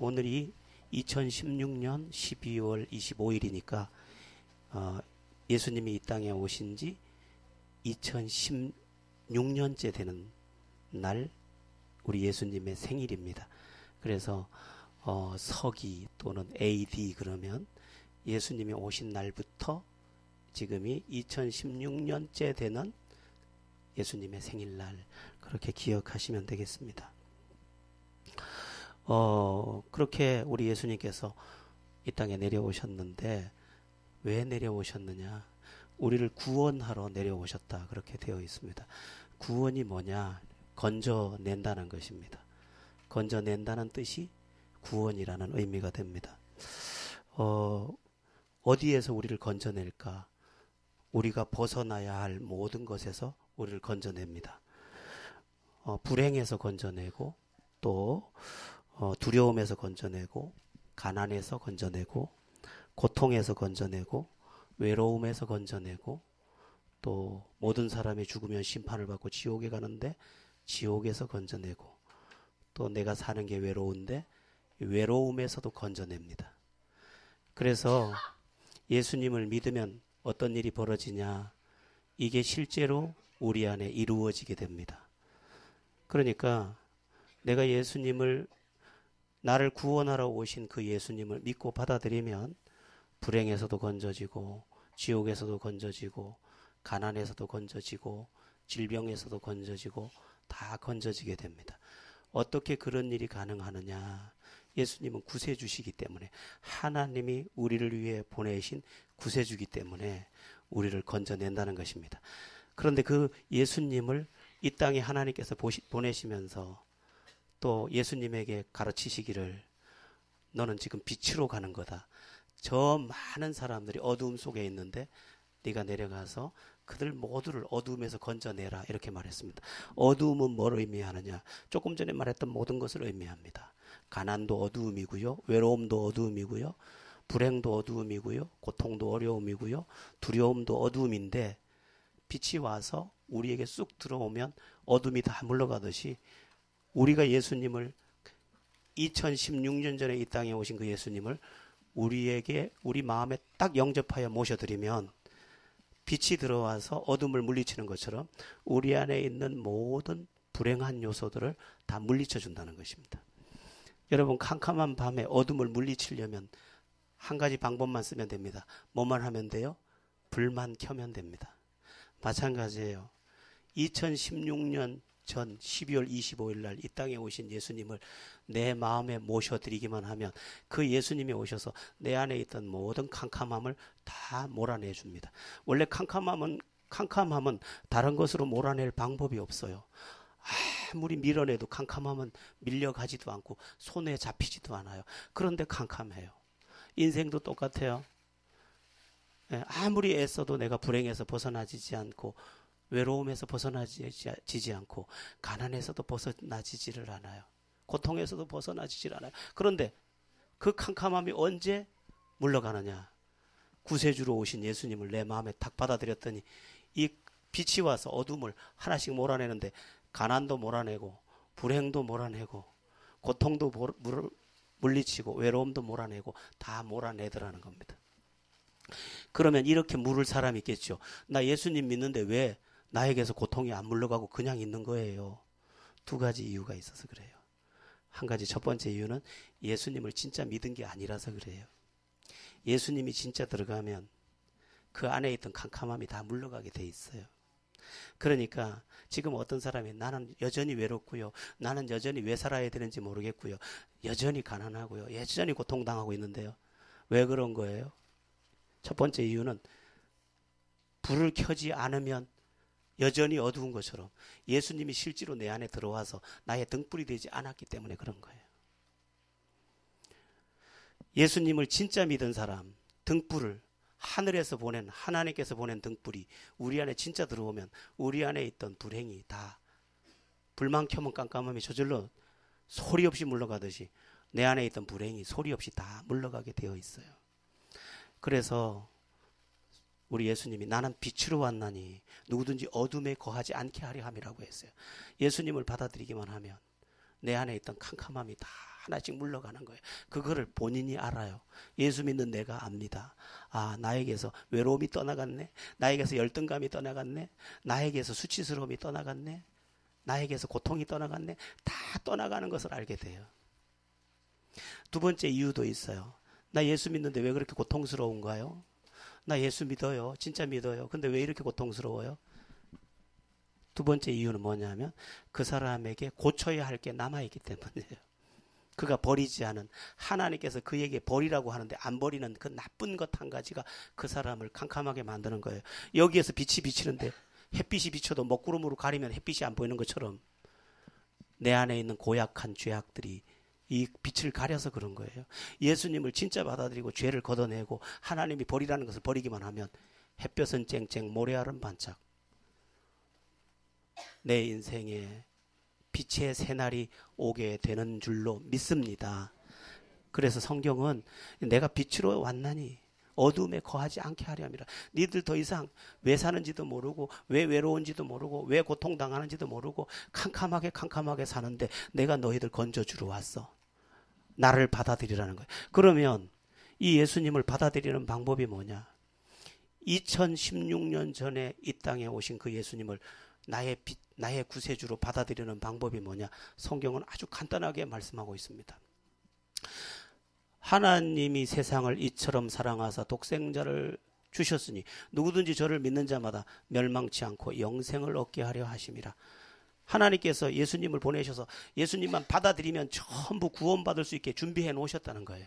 오늘이 2016년 12월 25일이니까 예수님이 이 땅에 오신 지 2016년째 되는 날 우리 예수님의 생일입니다. 그래서 서기 또는 AD 그러면 예수님이 오신 날부터 지금이 2016년째 되는 예수님의 생일날 그렇게 기억하시면 되겠습니다. 그렇게 우리 예수님께서 이 땅에 내려오셨는데 왜 내려오셨느냐? 우리를 구원하러 내려오셨다 그렇게 되어 있습니다. 구원이 뭐냐? 건져낸다는 것입니다. 건져낸다는 뜻이 구원이라는 의미가 됩니다. 어디에서 우리를 건져낼까? 우리가 벗어나야 할 모든 것에서 우리를 건져냅니다. 불행에서 건져내고 또 두려움에서 건져내고 가난에서 건져내고 고통에서 건져내고 외로움에서 건져내고 또 모든 사람이 죽으면 심판을 받고 지옥에 가는데 지옥에서 건져내고 또 내가 사는 게 외로운데 외로움에서도 건져냅니다. 그래서 예수님을 믿으면 어떤 일이 벌어지냐? 이게 실제로 우리 안에 이루어지게 됩니다. 그러니까 내가 예수님을 나를 구원하러 오신 그 예수님을 믿고 받아들이면 불행에서도 건져지고 지옥에서도 건져지고 가난에서도 건져지고 질병에서도 건져지고 다 건져지게 됩니다. 어떻게 그런 일이 가능하느냐? 예수님은 구세주시기 때문에 하나님이 우리를 위해 보내신 구세주기 때문에 우리를 건져낸다는 것입니다. 그런데 그 예수님을 이 땅에 하나님께서 보내시면서 또 예수님에게 가르치시기를 너는 지금 빛으로 가는 거다. 저 많은 사람들이 어두움 속에 있는데 네가 내려가서 그들 모두를 어두움에서 건져내라 이렇게 말했습니다. 어두움은 뭘 의미하느냐? 조금 전에 말했던 모든 것을 의미합니다. 가난도 어두움이고요. 외로움도 어두움이고요. 불행도 어두움이고요. 고통도 어려움이고요. 두려움도 어두움인데 빛이 와서 우리에게 쑥 들어오면 어둠이 다 물러가듯이 우리가 예수님을 2016년 전에 이 땅에 오신 그 예수님을 우리에게 우리 마음에 딱 영접하여 모셔드리면 빛이 들어와서 어둠을 물리치는 것처럼 우리 안에 있는 모든 불행한 요소들을 다 물리쳐 준다는 것입니다. 여러분 캄캄한 밤에 어둠을 물리치려면 한 가지 방법만 쓰면 됩니다. 뭐만 하면 돼요? 불만 켜면 됩니다. 마찬가지예요. 2016년 전 12월 25일 날 이 땅에 오신 예수님을 내 마음에 모셔드리기만 하면 그 예수님이 오셔서 내 안에 있던 모든 캄캄함을 다 몰아내 줍니다. 원래 캄캄함은 다른 것으로 몰아낼 방법이 없어요. 아무리 밀어내도 캄캄함은 밀려가지도 않고 손에 잡히지도 않아요. 그런데 캄캄해요. 인생도 똑같아요. 아무리 애써도 내가 불행에서 벗어나지지 않고 외로움에서 벗어나지지 않고 가난에서도 벗어나지지를 않아요. 고통에서도 벗어나지질 않아요. 그런데 그 캄캄함이 언제 물러가느냐? 구세주로 오신 예수님을 내 마음에 탁 받아들였더니 이 빛이 와서 어둠을 하나씩 몰아내는데 가난도 몰아내고 불행도 몰아내고 고통도 물리치고 외로움도 몰아내고 다 몰아내더라는 겁니다. 그러면 이렇게 물을 사람이 있겠죠. 나 예수님 믿는데 왜 나에게서 고통이 안 물러가고 그냥 있는 거예요. 두 가지 이유가 있어서 그래요. 한 가지 첫 번째 이유는 예수님을 진짜 믿은 게 아니라서 그래요. 예수님이 진짜 들어가면 그 안에 있던 캄캄함이 다 물러가게 돼 있어요. 그러니까 지금 어떤 사람이 나는 여전히 외롭고요. 나는 여전히 왜 살아야 되는지 모르겠고요. 여전히 가난하고요. 여전히 고통당하고 있는데요. 왜 그런 거예요? 첫 번째 이유는 불을 켜지 않으면 여전히 어두운 것처럼 예수님이 실제로 내 안에 들어와서 나의 등불이 되지 않았기 때문에 그런 거예요. 예수님을 진짜 믿은 사람, 등불을 하늘에서 보낸 하나님께서 보낸 등불이 우리 안에 진짜 들어오면 우리 안에 있던 불행이 다 불만 켜면 깜깜함이 저절로 소리 없이 물러가듯이 내 안에 있던 불행이 소리 없이 다 물러가게 되어 있어요. 그래서 우리 예수님이 나는 빛으로 왔나니 누구든지 어둠에 거하지 않게 하려 함이라고 했어요. 예수님을 받아들이기만 하면 내 안에 있던 캄캄함이 다 하나씩 물러가는 거예요. 그거를 본인이 알아요. 예수 믿는 내가 압니다. 아, 나에게서 외로움이 떠나갔네. 나에게서 열등감이 떠나갔네. 나에게서 수치스러움이 떠나갔네. 나에게서 고통이 떠나갔네. 다 떠나가는 것을 알게 돼요. 두 번째 이유도 있어요. 나 예수 믿는데 왜 그렇게 고통스러운가요? 나 예수 믿어요. 진짜 믿어요. 근데 왜 이렇게 고통스러워요? 두 번째 이유는 뭐냐면 그 사람에게 고쳐야 할 게 남아있기 때문이에요. 그가 버리지 않은, 하나님께서 그에게 버리라고 하는데 안 버리는 그 나쁜 것 한 가지가 그 사람을 캄캄하게 만드는 거예요. 여기에서 빛이 비치는데 햇빛이 비쳐도 먹구름으로 가리면 햇빛이 안 보이는 것처럼 내 안에 있는 고약한 죄악들이 이 빛을 가려서 그런 거예요. 예수님을 진짜 받아들이고 죄를 걷어내고 하나님이 버리라는 것을 버리기만 하면 햇볕은 쨍쨍 모래알은 반짝, 내 인생에 빛의 새날이 오게 되는 줄로 믿습니다. 그래서 성경은 내가 빛으로 왔나니 어둠에 거하지 않게 하려 함이라. 니들 더 이상 왜 사는지도 모르고 왜 외로운지도 모르고 왜 고통당하는지도 모르고 캄캄하게 사는데 내가 너희들 건져주러 왔어. 나를 받아들이라는 거예요. 그러면 이 예수님을 받아들이는 방법이 뭐냐? 2016년 전에 이 땅에 오신 그 예수님을 나의 빛, 나의 구세주로 받아들이는 방법이 뭐냐? 성경은 아주 간단하게 말씀하고 있습니다. 하나님이 세상을 이처럼 사랑하사 독생자를 주셨으니 누구든지 저를 믿는 자마다 멸망치 않고 영생을 얻게 하려 하심이라. 하나님께서 예수님을 보내셔서 예수님만 받아들이면 전부 구원받을 수 있게 준비해 놓으셨다는 거예요.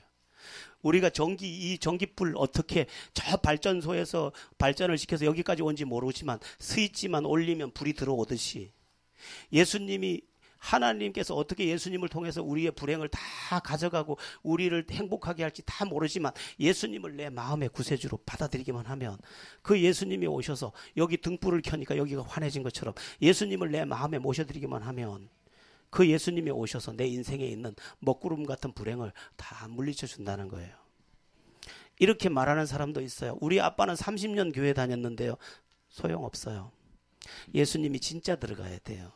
우리가 이 전기불 어떻게 저 발전소에서 발전을 시켜서 여기까지 온지 모르지만 스위치만 올리면 불이 들어오듯이 예수님이, 하나님께서 어떻게 예수님을 통해서 우리의 불행을 다 가져가고 우리를 행복하게 할지 다 모르지만 예수님을 내 마음의 구세주로 받아들이기만 하면, 그 예수님이 오셔서 여기 등불을 켜니까 여기가 환해진 것처럼 예수님을 내 마음에 모셔드리기만 하면 그 예수님이 오셔서 내 인생에 있는 먹구름 같은 불행을 다 물리쳐 준다는 거예요. 이렇게 말하는 사람도 있어요. 우리 아빠는 30년 교회 다녔는데요. 소용없어요. 예수님이 진짜 들어가야 돼요.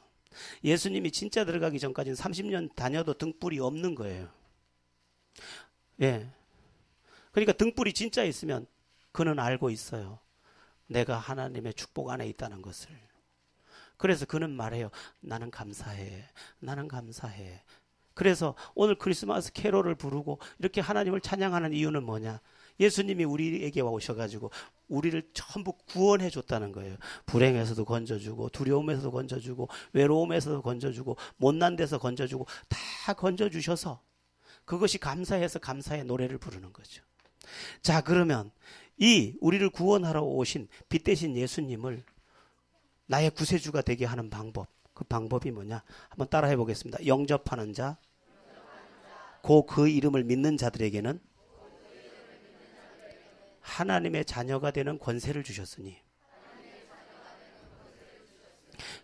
예수님이 진짜 들어가기 전까지는 30년 다녀도 등불이 없는 거예요. 예. 그러니까 등불이 진짜 있으면 그는 알고 있어요. 내가 하나님의 축복 안에 있다는 것을. 그래서 그는 말해요. 나는 감사해. 나는 감사해. 그래서 오늘 크리스마스 캐롤을 부르고 이렇게 하나님을 찬양하는 이유는 뭐냐? 예수님이 우리에게 오셔가지고 우리를 전부 구원해 줬다는 거예요. 불행에서도 건져주고 두려움에서도 건져주고 외로움에서도 건져주고 못난 데서 건져주고 다 건져주셔서 그것이 감사해서 감사의 노래를 부르는 거죠. 자, 그러면 이 우리를 구원하러 오신 빛 대신 예수님을 나의 구세주가 되게 하는 방법, 그 방법이 뭐냐? 한번 따라해 보겠습니다. 영접하는 자, 고 그 이름을 믿는 자들에게는 하나님의 자녀가 되는 권세를 주셨으니.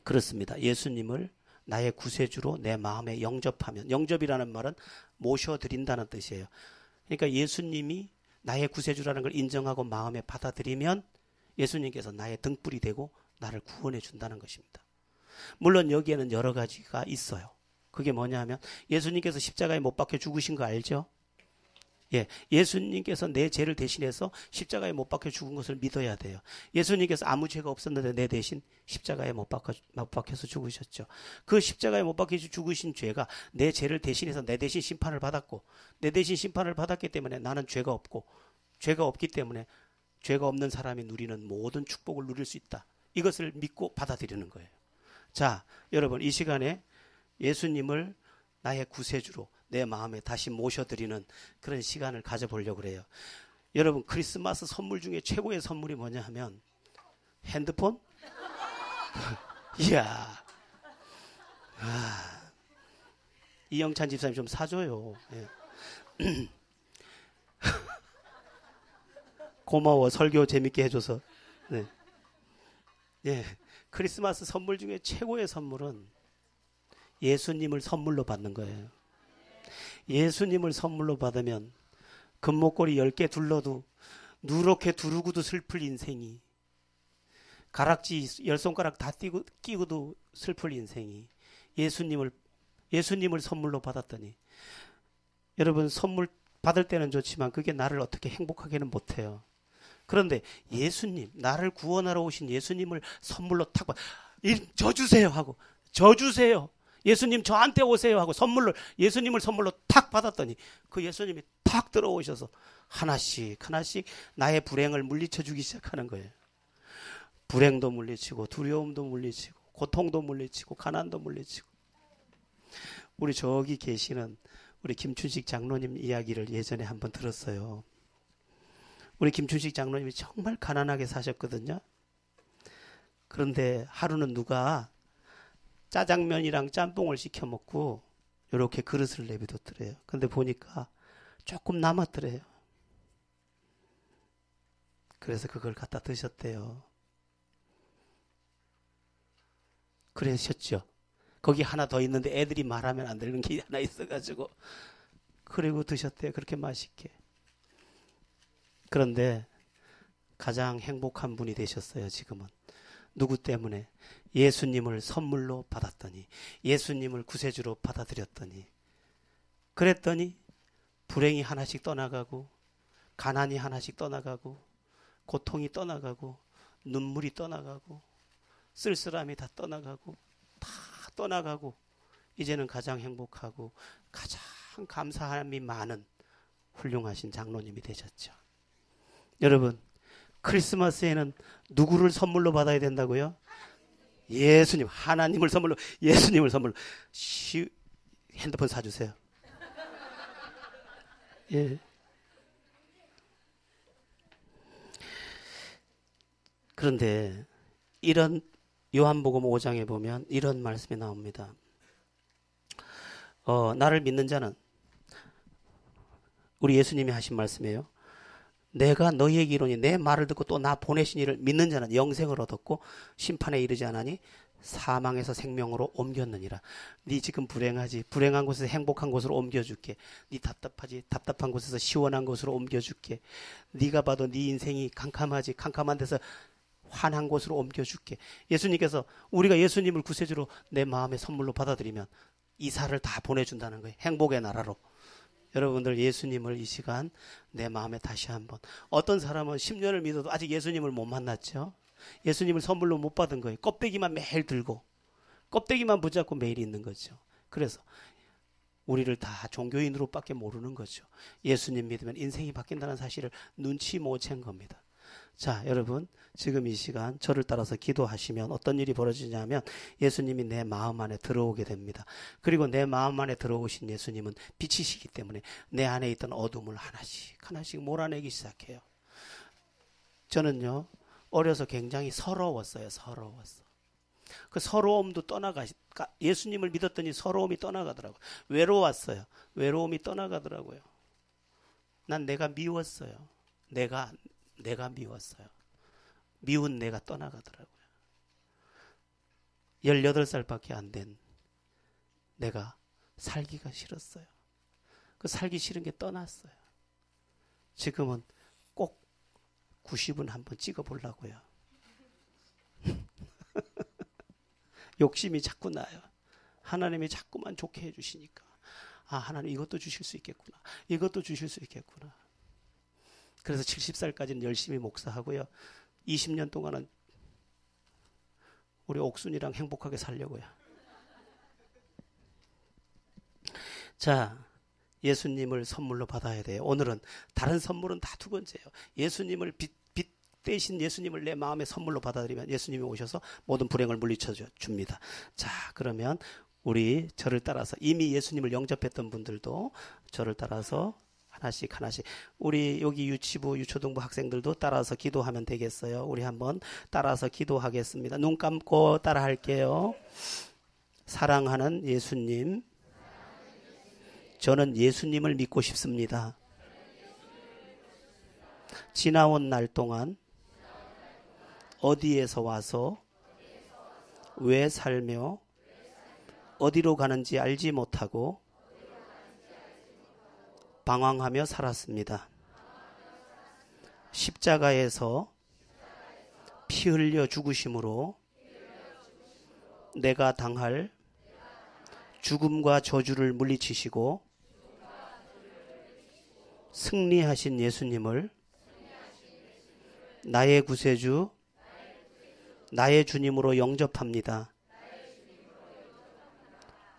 그렇습니다. 예수님을 나의 구세주로 내 마음에 영접하면, 영접이라는 말은 모셔드린다는 뜻이에요. 그러니까 예수님이 나의 구세주라는 걸 인정하고 마음에 받아들이면 예수님께서 나의 등불이 되고 나를 구원해 준다는 것입니다. 물론 여기에는 여러 가지가 있어요. 그게 뭐냐 하면 예수님께서 십자가에 못 박혀 죽으신 거 알죠? 예, 예수님께서 내 죄를 대신해서 십자가에 못 박혀 죽은 것을 믿어야 돼요. 예수님께서 아무 죄가 없었는데 내 대신 십자가에 못 박혀서 죽으셨죠. 그 십자가에 못 박혀서 죽으신 죄가 내 죄를 대신해서 내 대신 심판을 받았고, 내 대신 심판을 받았기 때문에 나는 죄가 없고, 죄가 없기 때문에 죄가 없는 사람이 누리는 모든 축복을 누릴 수 있다. 이것을 믿고 받아들이는 거예요. 자, 여러분, 이 시간에 예수님을 나의 구세주로 내 마음에 다시 모셔드리는 그런 시간을 가져보려고 그래요. 여러분, 크리스마스 선물 중에 최고의 선물이 뭐냐 하면 핸드폰? 이야, 이영찬 집사님 좀 사줘요. 예. 고마워, 설교 재밌게 해줘서. 네. 예, 크리스마스 선물 중에 최고의 선물은 예수님을 선물로 받는 거예요. 예수님을 선물로 받으면 금목걸이 10개 둘러도 누렇게 두르고도 슬플 인생이, 가락지 10손가락 다 끼고도 슬플 인생이, 예수님을 선물로 받았더니 여러분 선물 받을 때는 좋지만 그게 나를 어떻게 행복하게는 못해요. 그런데 예수님, 나를 구원하러 오신 예수님을 선물로 탁 저 주세요 하고, 저 주세요, 예수님 저한테 오세요 하고 예수님을 선물로 탁 받았더니 그 예수님이 탁 들어오셔서 하나씩 하나씩 나의 불행을 물리쳐 주기 시작하는 거예요. 불행도 물리치고 두려움도 물리치고 고통도 물리치고 가난도 물리치고. 우리 저기 계시는 우리 김춘식 장로님 이야기를 예전에 한번 들었어요. 우리 김춘식 장로님이 정말 가난하게 사셨거든요. 그런데 하루는 누가 짜장면이랑 짬뽕을 시켜 먹고 이렇게 그릇을 내비뒀더래요. 근데 보니까 조금 남았더래요. 그래서 그걸 갖다 드셨대요. 그러셨죠. 거기 하나 더 있는데 애들이 말하면 안 되는 게 하나 있어가지고 그리고 드셨대요. 그렇게 맛있게. 그런데 가장 행복한 분이 되셨어요. 지금은. 누구 때문에? 예수님을 선물로 받았더니, 예수님을 구세주로 받아들였더니, 그랬더니 불행이 하나씩 떠나가고, 가난이 하나씩 떠나가고, 고통이 떠나가고, 눈물이 떠나가고, 쓸쓸함이 다 떠나가고, 다 떠나가고, 이제는 가장 행복하고 가장 감사함이 많은 훌륭하신 장로님이 되셨죠. 여러분, 크리스마스에는 누구를 선물로 받아야 된다고요? 예수님, 하나님을 선물로, 예수님을 선물로. 핸드폰 사주세요. 예. 그런데 이런 요한복음 5장에 보면 이런 말씀이 나옵니다. 나를 믿는 자는, 우리 예수님이 하신 말씀이에요. 내가 너희에게 이르노니 내 말을 듣고 또 나 보내신 이를 믿는 자는 영생을 얻었고 심판에 이르지 않으니 사망에서 생명으로 옮겼느니라. 네 지금 불행하지? 불행한 곳에서 행복한 곳으로 옮겨줄게. 네 답답하지? 답답한 곳에서 시원한 곳으로 옮겨줄게. 네가 봐도 네 인생이 캄캄하지? 캄캄한 데서 환한 곳으로 옮겨줄게. 예수님께서, 우리가 예수님을 구세주로 내 마음의 선물로 받아들이면 이사를 다 보내준다는 거예요. 행복의 나라로. 여러분들, 예수님을 이 시간 내 마음에 다시 한번. 어떤 사람은 10년을 믿어도 아직 예수님을 못 만났죠. 예수님을 선물로 못 받은 거예요. 껍데기만 매일 들고 껍데기만 붙잡고 매일 있는 거죠. 그래서 우리를 다 종교인으로밖에 모르는 거죠. 예수님 믿으면 인생이 바뀐다는 사실을 눈치 못 챈 겁니다. 자, 여러분, 지금 이 시간 저를 따라서 기도하시면 어떤 일이 벌어지냐면 예수님이 내 마음 안에 들어오게 됩니다. 그리고 내 마음 안에 들어오신 예수님은 빛이시기 때문에 내 안에 있던 어둠을 하나씩 하나씩 몰아내기 시작해요. 저는요, 어려서 굉장히 서러웠어요. 그 서러움도 예수님을 믿었더니 서러움이 떠나가더라고요. 외로웠어요. 외로움이 떠나가더라고요. 난 내가 미웠어요. 내가 미웠어요. 미운 내가 떠나가더라고요. 18살밖에 안 된 내가 살기가 싫었어요. 그 살기 싫은 게 떠났어요. 지금은 꼭 90은 한번 찍어보려고요. 욕심이 자꾸 나요. 하나님이 자꾸만 좋게 해주시니까, 아, 하나님 이것도 주실 수 있겠구나, 이것도 주실 수 있겠구나. 그래서 70살까지는 열심히 목사하고요. 20년 동안은 우리 옥순이랑 행복하게 살려고요. 자, 예수님을 선물로 받아야 돼요. 오늘은 다른 선물은 다 두 번째예요. 예수님을 빛 대신 예수님을 내 마음의 선물로 받아들이면 예수님이 오셔서 모든 불행을 물리쳐 줍니다. 자, 그러면 우리 저를 따라서 이미 예수님을 영접했던 분들도 저를 따라서 하나씩 우리 여기 유치부 유초등부 학생들도 따라서 기도하면 되겠어요. 우리 한번 따라서 기도하겠습니다. 눈 감고 따라 할게요. 사랑하는 예수님, 저는 예수님을 믿고 싶습니다. 지나온 날 동안 어디에서 와서 왜 살며 어디로 가는지 알지 못하고 방황하며 살았습니다. 십자가에서 피 흘려 죽으심으로 내가 당할 죽음과 저주를 물리치시고 승리하신 예수님을 나의 구세주, 나의 주님으로 영접합니다.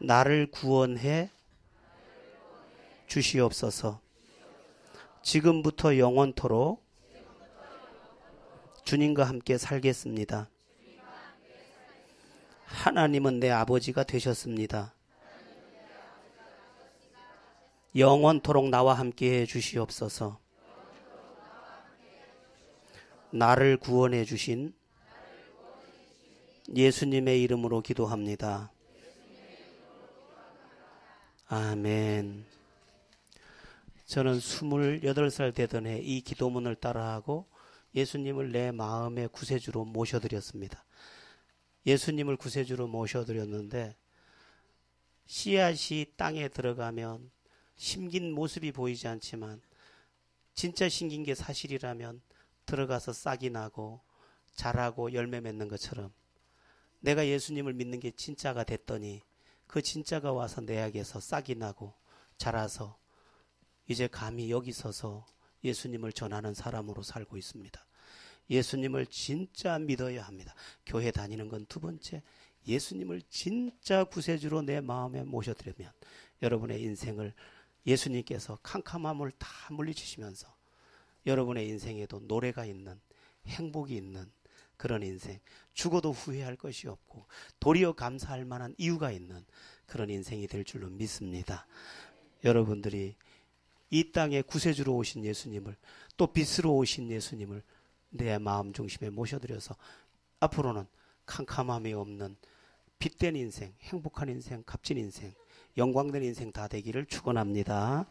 나를 구원해 주시옵소서. 지금부터 영원토록 주님과 함께 살겠습니다. 하나님은 내 아버지가 되셨습니다. 영원토록 나와 함께 해 주시옵소서. 나를 구원해 주신 예수님의 이름으로 기도합니다. 아멘. 저는 28살 되던 해 이 기도문을 따라하고 예수님을 내 마음의 구세주로 모셔드렸습니다. 예수님을 구세주로 모셔드렸는데 씨앗이 땅에 들어가면 심긴 모습이 보이지 않지만 진짜 심긴 게 사실이라면 들어가서 싹이 나고 자라고 열매 맺는 것처럼 내가 예수님을 믿는 게 진짜가 됐더니 그 진짜가 와서 내 약에서 싹이 나고 자라서 이제 감히 여기 서서 예수님을 전하는 사람으로 살고 있습니다. 예수님을 진짜 믿어야 합니다. 교회 다니는 건 두 번째, 예수님을 진짜 구세주로 내 마음에 모셔드리면 여러분의 인생을 예수님께서 캄캄함을 다 물리치시면서 여러분의 인생에도 노래가 있는, 행복이 있는 그런 인생, 죽어도 후회할 것이 없고 도리어 감사할 만한 이유가 있는 그런 인생이 될 줄로 믿습니다. 여러분들이 이 땅에 구세주로 오신 예수님을, 또 빛으로 오신 예수님을 내 마음 중심에 모셔드려서 앞으로는 캄캄함이 없는 빛된 인생, 행복한 인생, 값진 인생, 영광된 인생 다 되기를 축원합니다.